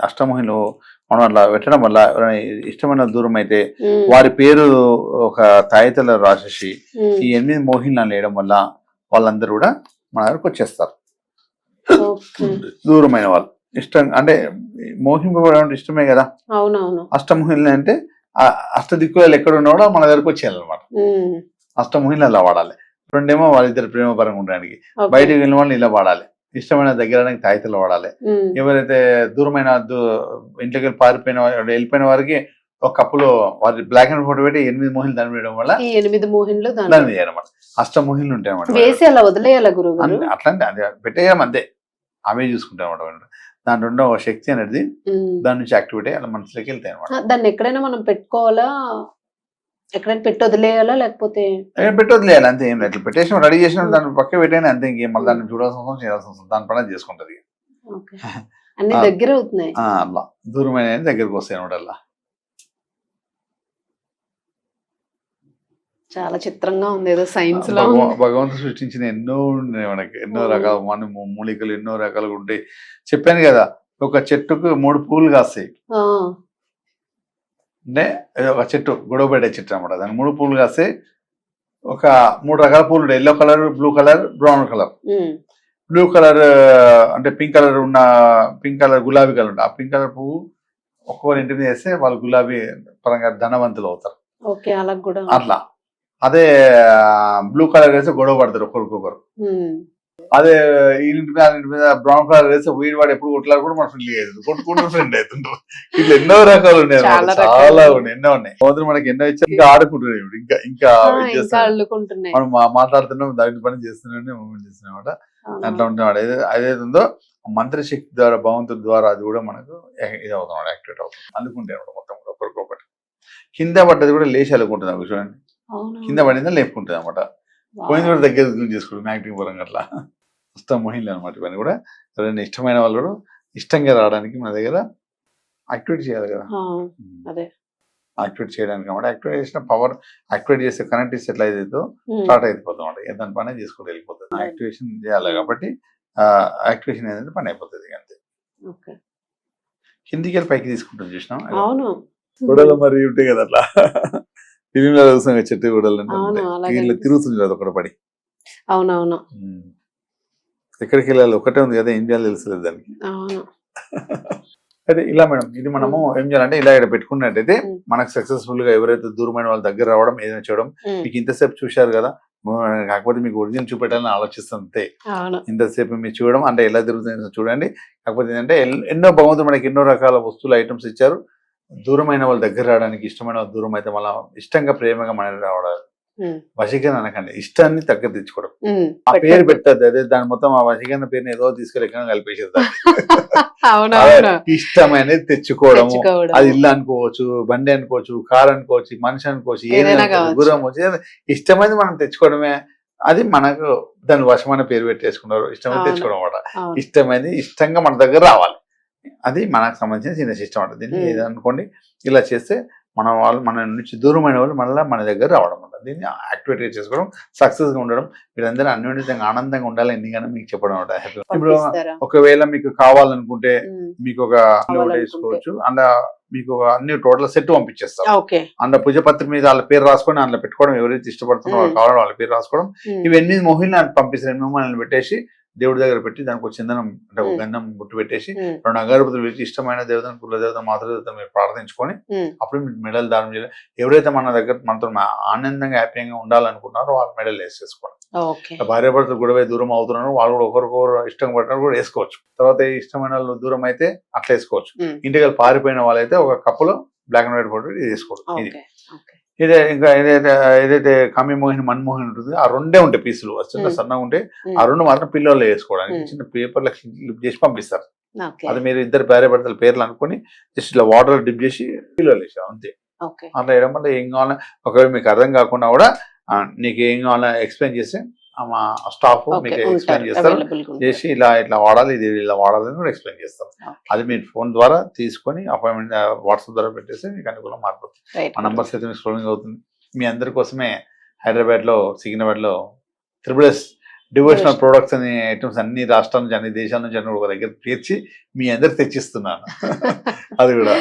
అష్టమోహినిలో మనం అట్లా పెట్టడం వల్ల ఎవరైనా ఇష్టమైన దూరం అయితే ఉమ్, వారి పేరు ఒక తాయితలో రాసేసి ఉమ్, ఈ 8 మోహిన్లను వేయడం వల్ల వాళ్ళందరూ కూడా మన దగ్గరకు వచ్చేస్తారు. ఓకే. దూరమైన వాళ్ళు ఇష్టం అంటే మోహింపబడడం అంటే ఇష్టమే కదా. అవునవును. అష్టమోహినులు అంటే ఆ అష్టదిక్కులలో ఎక్కడ ఉన్నా కూడా మన దగ్గరకు వచ్చేయాలన్నమాట. ఉమ్, అష్టమోహినులు అలా వాడాలి. రెండేమో వాళ్ళిద్దరు ప్రేమపరంగా ఉండడానికి, ఓకే. బయటకు వెళ్ళిన వాళ్ళు ఇలా వాడాలి. ఇష్టమైన దగ్గరడానికి తాయితలు వాడాలి. ఉమ్, ఎవరైతే దూరమైన ఇంట్లోకి వెళ్ళి పారిపోయిన వెళ్ళిపోయిన వారికి ఒక కప్పులో వారి బ్లాక్ అండ్ ఫోటో పెట్టి 8 మోహిన్లు దాని వేయడం వల్ల ఈ 8 మోహిన్లు దాని దాన్ని చేయాలన్నమాట. అష్టమోహిన్లు ఉంటాయి అన్నమాట. వేసి అలా వదిలేయాలా గురుగారు? అట్లాంటి అది పెట్టేయడం అంతే, అవే చూసుకుంటాం అన్నమాట. దాంట్లో ఉన్న ఒక శక్తి అనేది దాని నుంచి యాక్టివేట్ అయ్యి అలా మనసులోకి వెళ్తాయి అనమాట. దాన్ని ఎక్కడైనా మనం పెట్టుకోవాలా, ఎక్కడైనా పెట్టి వదిలేయాలా, లేకపోతే పెట్టి వదిలేయాలి అంతే. ఏం లేదు, ఇట్లా పెట్టేసిన రెడీ చేసిన దాన్ని పక్క పెట్టేయండి అంతే. ఇంకేం మళ్ళీ దాన్ని చూడాల్సిన అవసరం చేయాల్సిన అవసరం, దాని పని చేసుకుంటది. ఓకే. అన్ని దగ్గర అవుతున్నాయి. అలా దూరమైన దగ్గరకు వస్తాయి అనమాట. అలా చాలా చిత్రంగా ఉంది, ఏదో సైన్స్ లో. భగవంతుడు సృష్టించిన ఎన్నో ఉన్నాయి మనకి, ఎన్నో రకాల మన మూలికలు ఎన్నో రకాలుగా ఉంటాయి. చెప్పాను కదా, ఒక చెట్టుకు 3 పూలు కాస్తాయి. అంటే ఒక చెట్టు గొడవ పెట్టే చెట్టు అనమాట. దాని 3 పూలు కాస్తాయి. ఒక 3 రకాల పూలు ఉంటాయి. Yellow colour, blue colour, brown colour. Blue colour అంటే పింక్ కలర్ ఉన్న పింక్ కలర్ గులాబీ కలర్ ఉంటుంది. ఆ పింక్ కలర్ పువ్వు ఒక్కొక్కరు ఇంటి మీద వేస్తే వాళ్ళు గులాబీ పరంగా ధనవంతులు అవుతారు. ఓకే, అలా కూడా అట్లా. అదే బ్లూ కలర్ వేస్తే గొడవ పడతారు ఒకరికొకరు. అదే ఇంటి మీద బ్రౌన్ కలర్ వేస్తే వీడి వాడు ఎప్పుడు కొట్లాడు కూడా మన ఫ్రెండ్ అవుతుంది, కొట్టుకుంటూ ఫ్రెండ్ అవుతుంటారు. ఇట్లా ఎన్నో రకాలు ఉన్నాయి, చాలా ఉన్నాయి, ఎన్నో ఉన్నాయి. మొదలు మనకి ఎన్నో ఇచ్చా ఇంకా ఆడుకుంటున్నాయి. ఇంకా ఇంకా మనం మాట్లాడుతున్నాం, దాని పని చేస్తున్నాం, మూమెంట్ చేస్తున్నాం అనమాట. అట్లా ఉంటున్నాడు. అదేది ఉందో మంత్రశక్తి ద్వారా, భగవంతుడి ద్వారా అది కూడా మనకు ఇది అవుతున్నాడు, యాక్టివేట్ అవుతుంది. అందుకుంటే అనమాట మొత్తం కూడా ఒకరికొకటి. కింద పడ్డది కూడా లేచి అనుకుంటుంది అవి చూడండి. కింద పడిందా లేపుకుంటుంది అనమాట. పోయింది కూడా దగ్గర చేసుకుంటుంది యాక్టింగ్ పరంగా. అట్లా అష్టమోహినులు అనమాట. ఇవన్నీ కూడా ఎవరైనా ఇష్టమైన వాళ్ళు కూడా ఇష్టంగా రావడానికి మన దగ్గర యాక్టివేట్ చేయాలి కదా. యాక్టివేట్ చేయడానికి అనమాట. యాక్టివేట్ చేసిన పవర్, యాక్టివేట్ చేసే కరెంట్ ఇస్తే ఎట్లా అయితే స్టార్ట్ అయిపోతుంది అనమాట. దాని పని చేసుకుంటూ వెళ్ళిపోతుంది. యాక్టివేషన్ చేయాలి కాబట్టి యాక్టివేషన్ అనేది పని అయిపోతుంది అంతే. కిందికి వెళ్ళి పైకి తీసుకుంటుంది చూసినాం. గొడవలు మరి ఉంటాయి కదా అట్లా ఫిలింలో చూసాం చెట్టు గొడవలు ఇట్లా తిరుగుతుంది కదా ఒకటి పడి. అవునవును. ఎక్కడికి వెళ్ళాలి ఒకటే ఉంది కదా, ఏం చేయాలి తెలుసలేదు దానికి. అయితే ఇలా మేడం, ఇది మనము ఏం చేయాలంటే ఇలా ఇక్కడ పెట్టుకున్నట్టయితే మనకు సక్సెస్ఫుల్ గా ఎవరైతే దూరమైన వాళ్ళ దగ్గర రావడం, ఏదైనా చేయడం. మీకు ఇంతసేపు చూశారు కదా, కాకపోతే మీకు ఒరిజినల్ చూపెట్టాలని ఆలోచిస్తుంది అంతే. ఇంతసేపు మీరు చూడడం అంటే ఎలా తిరుగుతుందో చూడండి. కాకపోతే ఏంటంటే ఎన్నో భగవంతుడు మనకి ఎన్నో రకాల వస్తువులు, ఐటమ్స్ ఇచ్చారు. దూరమైన వాళ్ళ దగ్గర రావడానికి, ఇష్టమైన వాళ్ళ దూరం అయితే మళ్ళీ ఇష్టంగా ప్రేమగా మన రావడం. వశీకరణ అనకండి, ఇష్టాన్ని దగ్గర తెచ్చుకోవడం. ఆ పేరు పెట్టద్దు, అదే దాని మొత్తం ఆ వశీకరణ పేరుని ఏదో తీసుకెళ్ళి కలిపేసేది. ఇష్టమైనది తెచ్చుకోవడము. అది ఇల్లు అనుకోవచ్చు, బండి అనుకోవచ్చు, కార్ అనుకోవచ్చు, మనిషి అనుకోవచ్చు, ఏదైనా గురం వచ్చి ఇష్టమైనది మనం తెచ్చుకోవడమే. అది మనకు దాని వశమైన పేరు పెట్టేసుకున్నారు. ఇష్టమైనది తెచ్చుకోవడం అన్నమాట. ఇష్టమైనది ఇష్టంగా మన దగ్గర రావాలి. అది మనకు సంబంధించిన చిన్న సిస్టమ్ అంట. దీన్ని ఏదనుకోండి, ఇలా చేస్తే మన నుంచి దూరమైన వాళ్ళు మళ్ళీ మన దగ్గర రావడం అంట. దీన్ని యాక్టివేట్ చేసుకోవడం, సక్సెస్ గా ఉండడం. మీరందరూ అన్యోన్యంగా ఆనందంగా ఉండాలి ఎన్నికైనా మీకు చెప్పడం అంట. ఇప్పుడు ఒకవేళ మీకు కావాలనుకుంటే మీకు ఒక వేసుకోవచ్చు. అందులో మీకు అన్ని టోటల్ సెట్ పంపించేస్తారు. అందులో పూజపత్రి మీద వాళ్ళ పేరు రాసుకొని అందులో పెట్టుకోవడం. ఎవరైతే ఇష్టపడుతున్నారో వాళ్ళు కావాలో వాళ్ళ పేరు రాసుకోవడం. ఇవి 8 మోహిన్లు పంపిస్తారు. 8 మోహిన్లను పెట్టేసి దేవుడి దగ్గర పెట్టి దానికి ఒక చందనం అంటే ఒక గంధం బుట్టు పెట్టేసి 2 అగరబత్తులు పెట్టి ఇష్టమైన దేవతను, కులదేవత, మాతృదేవత మీరు ప్రార్థించుకొని అప్పుడు మీరు మెడల్ దానం చేయాలి. ఎవరైతే మన దగ్గర మనతో ఆనందంగా హ్యాపీగా ఉండాలనుకున్నారో వాళ్ళు మెడల్ వేసేసుకోవాలి. భార్యాభర్తలు గొడవ దూరం అవుతున్నారు, వాళ్ళు కూడా ఒకరికొకరు ఇష్టం పడినప్పుడు కూడా వేసుకోవచ్చు. తర్వాత ఇష్టమైన వాళ్ళు దూరం అయితే అట్లా వేసుకోవచ్చు. ఇంటికి పారిపోయిన వాళ్ళైతే ఒక కప్పులో బ్లాక్ అండ్ వైట్ ఫోటో వేసుకోవచ్చు. ఇదే ఇంకా ఏదైతే కామ్యమోహిని, మన్మోహిని ఉంటుంది, ఆ 2 ఉంటాయి పీసులు చిన్న సన్నగా ఉంటే. ఆ 2 మాత్రం పిల్లలు వేసుకోవడానికి చిన్న పేపర్లో క్లిప్ చేసి పంపిస్తారు. అది మీరు ఇద్దరు భార్యాభర్తల పేర్లు అనుకుని జస్ట్ ఇట్లా వాటర్ డిప్ చేసి పిల్లలు వేసాం అంతే. అట్లా వేయడం వల్ల ఏం కావాలన్నా, ఒకవేళ మీకు అర్థం కాకుండా కూడా నీకు ఏం కావాలన్నా ఎక్స్ప్లెయిన్ చేస్తే మా స్టాఫ్ మీకు ఎక్స్ప్లెయిన్ చేస్తారు. చేసి ఇలా ఇట్లా వాడాలి, ఇది ఇలా వాడాలని కూడా ఎక్స్ప్లెయిన్ చేస్తారు. అది మీరు ఫోన్ ద్వారా తీసుకొని అపాయింట్మెంట్ వాట్సాప్ ద్వారా పెట్టేస్తే మీకు అనుకూలంగా మారిపోతుంది. ఆ నంబర్స్ అయితే మీకు స్క్రోలింగ్ అవుతుంది. మీ అందరి కోసమే హైదరాబాద్లో, సికింద్రాబాద్లో SSS డివోషనల్ ప్రొడక్ట్స్ అనే ఐటమ్స్ అన్ని రాష్ట్రాల నుంచి అన్ని దేశాల నుంచి అన్ని ఒక దగ్గర తీర్చి మీ అందరికి తెచ్చిస్తున్నాను అది కూడా